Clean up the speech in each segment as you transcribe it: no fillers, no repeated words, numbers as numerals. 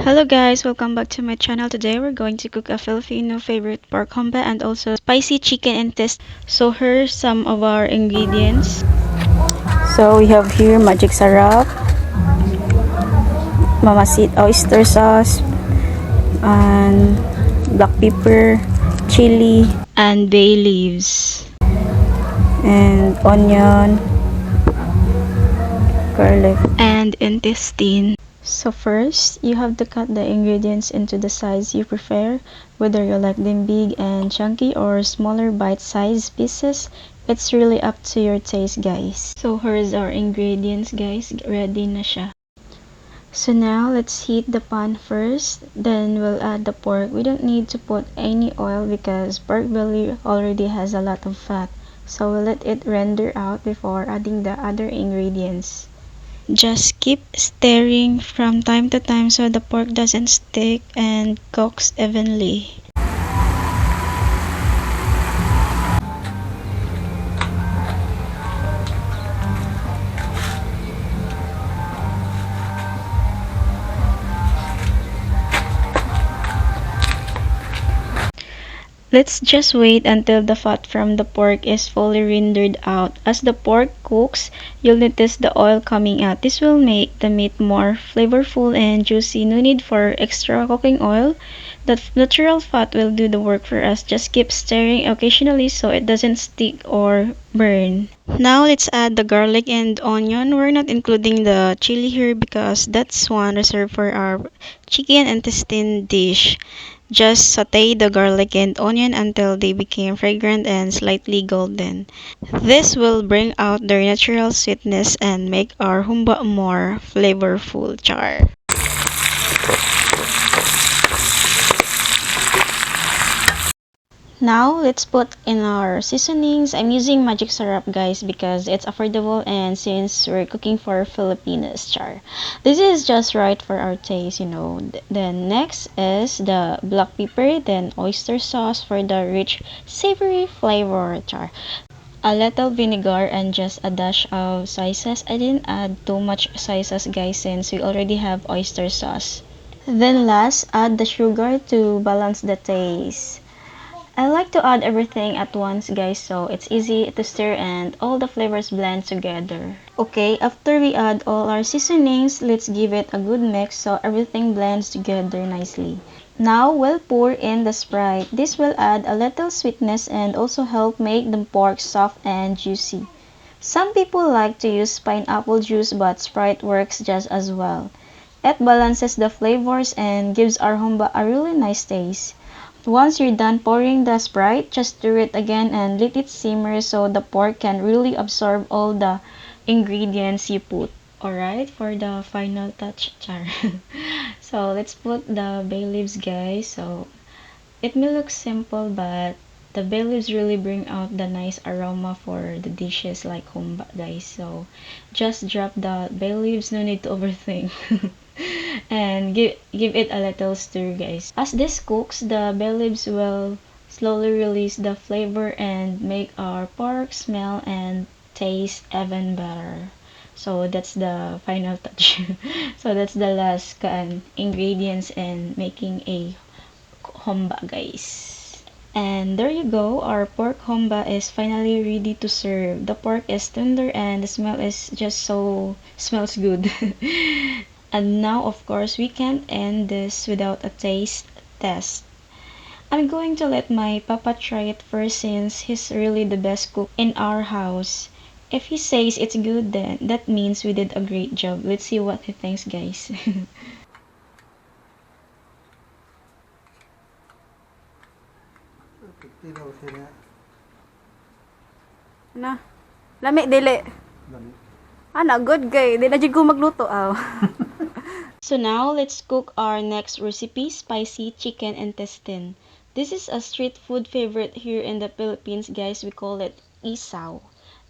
Hello guys, welcome back to my channel. Today we're going to cook a Filipino favorite pork humba and also spicy chicken intestine. So here's some of our ingredients. So we have here magic sarap, mamasit oyster sauce, and black pepper, chili, and bay leaves, and onion, garlic, and intestine. So first, you have to cut the ingredients into the size you prefer, whether you like them big and chunky or smaller bite-sized pieces. It's really up to your taste, guys. So here's our ingredients, guys. Ready na siya. So now, let's heat the pan first. Then we'll add the pork. We don't need to put any oil because pork belly already has a lot of fat. So we'll let it render out before adding the other ingredients. Just keep stirring from time to time so the pork doesn't stick and cooks evenly. Let's just wait until the fat from the pork is fully rendered out. As the pork cooks, you'll notice the oil coming out. This will make the meat more flavorful and juicy. No need for extra cooking oil. The natural fat will do the work for us. Just keep stirring occasionally so it doesn't stick or burn. Now let's add the garlic and onion. We're not including the chili here because that's one reserved for our chicken intestine dish. Just saute the garlic and onion until they become fragrant and slightly golden. This will bring out their natural sweetness and make our humba more flavorful. Char. Now, let's put in our seasonings. I'm using magic syrup, guys, because it's affordable and since we're cooking for Filipinos, char. This is just right for our taste, you know. Then next is the black pepper, then oyster sauce for the rich, savory flavor, char. A little vinegar and just a dash of soy sauce. I didn't add too much soy sauce, guys, since we already have oyster sauce. Then last, add the sugar to balance the taste. I like to add everything at once, guys, so it's easy to stir and all the flavors blend together. Okay, after we add all our seasonings, let's give it a good mix so everything blends together nicely. Now we'll pour in the Sprite. This will add a little sweetness and also help make the pork soft and juicy. Some people like to use pineapple juice, but Sprite works just as well. It balances the flavors and gives our humba a really nice taste. Once you're done pouring the Sprite, just stir it again and let it simmer so the pork can really absorb all the ingredients you put. Alright, for the final touch, char. So let's put the bay leaves, guys. So it may look simple, but the bay leaves really bring out the nice aroma for the dishes like humba, guys. So just drop the bay leaves, no need to overthink. And give it a little stir, guys. As this cooks, the bay leaves will slowly release the flavor and make our pork smell and taste even better. So that's the final touch. So that's the last ingredients in making a humba, guys. And there you go, our pork humba is finally ready to serve. The pork is tender and the smell is just so smells good. And now, of course, we can't end this without a taste test. I'm going to let my papa try it first since he's really the best cook in our house. If he says it's good, then that means we did a great job. Let's see what he thinks, guys. Na. Lami dili. Ana good gay. Di na jud ko magluto aw. So now, let's cook our next recipe, spicy chicken intestine. This is a street food favorite here in the Philippines, guys. We call it isaw.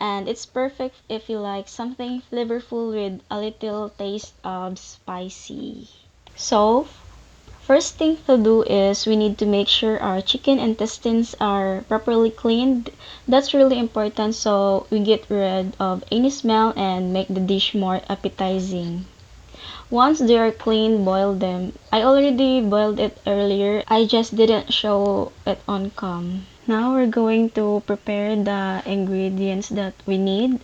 And it's perfect if you like something flavorful with a little taste of spicy. So, first thing to do is we need to make sure our chicken intestines are properly cleaned. That's really important so we get rid of any smell and make the dish more appetizing. Once they are clean, boil them. I already boiled it earlier. I just didn't show it on cam. Now we're going to prepare the ingredients that we need.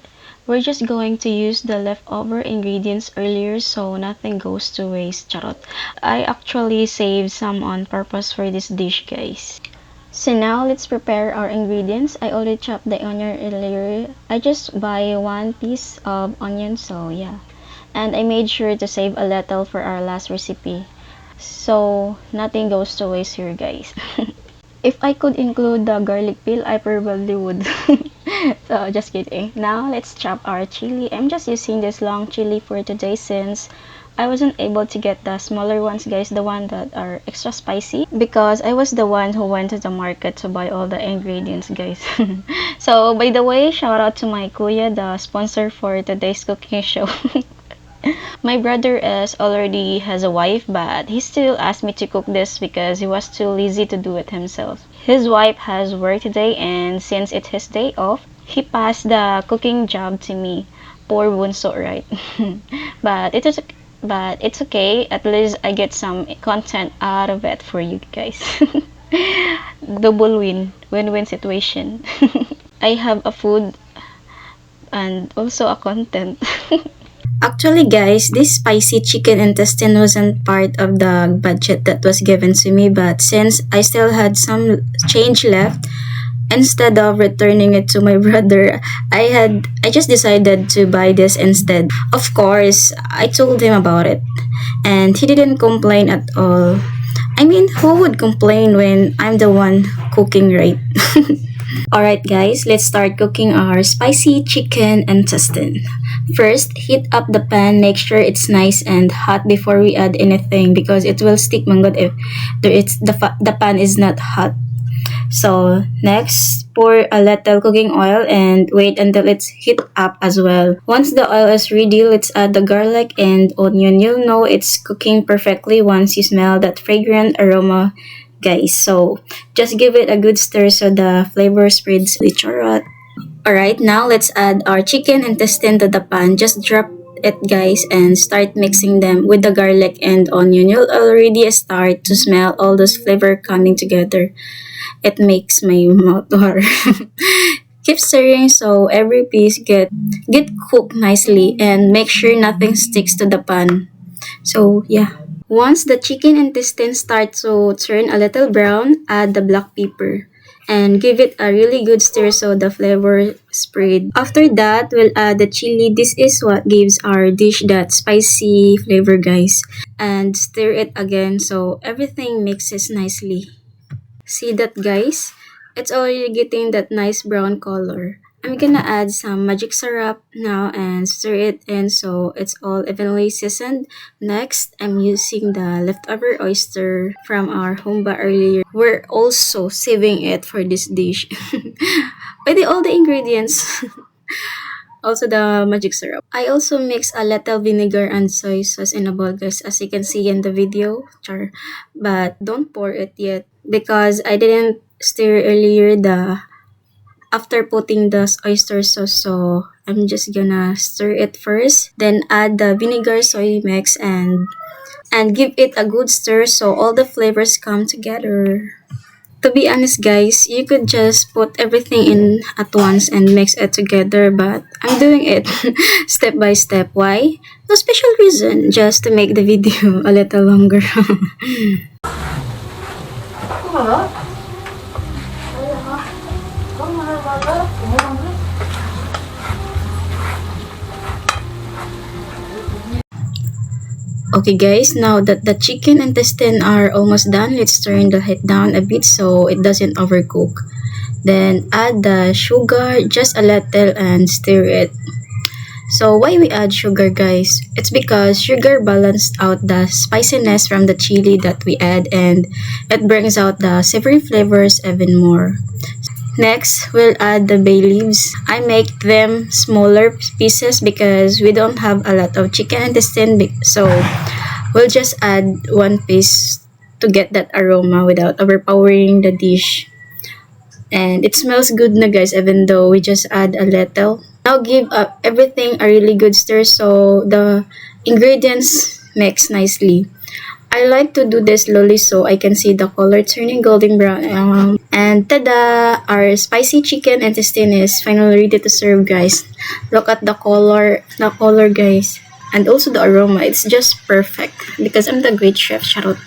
We're just going to use the leftover ingredients earlier so nothing goes to waste, charot. I actually saved some on purpose for this dish, guys. So now let's prepare our ingredients. I already chopped the onion earlier. I just buy one piece of onion, so yeah. And I made sure to save a little for our last recipe. So nothing goes to waste here, guys. If I could include the garlic peel, I probably would. So just kidding. Now let's chop our chili. I'm just using this long chili for today since I wasn't able to get the smaller ones, guys, the one that are extra spicy, because I was the one who went to the market to buy all the ingredients, guys. So by the way, shout out to my kuya, the sponsor for today's cooking show. My brother is already has a wife, but he still asked me to cook this because he was too lazy to do it himself. His wife has work today, and since it's his day off, he passed the cooking job to me. Poor Bunso, right? but it is but it's okay. At least I get some content out of it for you guys. Double win-win situation. I have a food and also a content. Actually, guys, this spicy chicken intestine wasn't part of the budget that was given to me, but since I still had some change left, instead of returning it to my brother, I just decided to buy this instead. Of course, I told him about it, and he didn't complain at all. I mean, who would complain when I'm the one cooking, right? Alright guys, let's start cooking our spicy chicken intestine. First, heat up the pan, make sure it's nice and hot before we add anything because it will stick mangot if the pan is not hot. So next, pour a little cooking oil and wait until it's heat up as well. Once the oil is ready, let's add the garlic and onion. You'll know it's cooking perfectly once you smell that fragrant aroma, guys. So just give it a good stir so the flavor spreads the charot. Alright, now let's add our chicken intestine to the pan. Just drop it, guys, and start mixing them with the garlic and onion. You'll already start to smell all those flavor coming together. It makes my mouth water. Keep stirring so every piece get cooked nicely and make sure nothing sticks to the pan. So yeah. Once the chicken intestine starts to turn a little brown, add the black pepper and give it a really good stir so the flavor spread. After that, we'll add the chili. This is what gives our dish that spicy flavor, guys. And stir it again so everything mixes nicely. See that, guys? It's already getting that nice brown color. I'm gonna add some magic syrup now and stir it in so it's all evenly seasoned. Next, I'm using the leftover oyster from our humba earlier. We're also saving it for this dish. By all the ingredients. Also the magic syrup. I also mix a little vinegar and soy sauce in a bowl, guys, as you can see in the video. Char. But don't pour it yet because I didn't stir earlier after putting the oyster sauce, so I'm just gonna stir it first, then add the vinegar soy mix and give it a good stir so all the flavors come together. To be honest, guys, you could just put everything in at once and mix it together, but I'm doing it step by step. Why? No special reason, just to make the video a little longer. Okay guys, now that the chicken intestine are almost done, let's turn the heat down a bit so it doesn't overcook. Then add the sugar, just a little, and stir it. So why we add sugar, guys? It's because sugar balanced out the spiciness from the chili that we add and it brings out the savory flavors even more. Next, we'll add the bay leaves. I make them smaller pieces because we don't have a lot of chicken intestine, so we'll just add one piece to get that aroma without overpowering the dish. And it smells good na, guys, even though we just add a little. Now give everything a really good stir so the ingredients mix nicely. I like to do this slowly so I can see the color turning golden brown. And tada! Our spicy chicken intestine is finally ready to serve, guys. Look at the color, guys. And also the aroma, it's just perfect. Because I'm the great chef, Charot.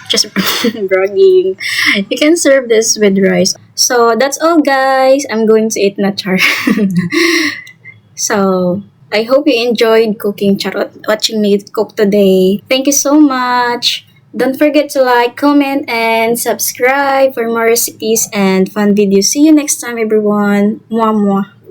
Just bragging. You can serve this with rice. So that's all, guys. I'm going to eat na char. So, I hope you enjoyed cooking charot, watching me cook today. Thank you so much. Don't forget to like, comment, and subscribe for more recipes and fun videos. See you next time, everyone. Mwah mwah.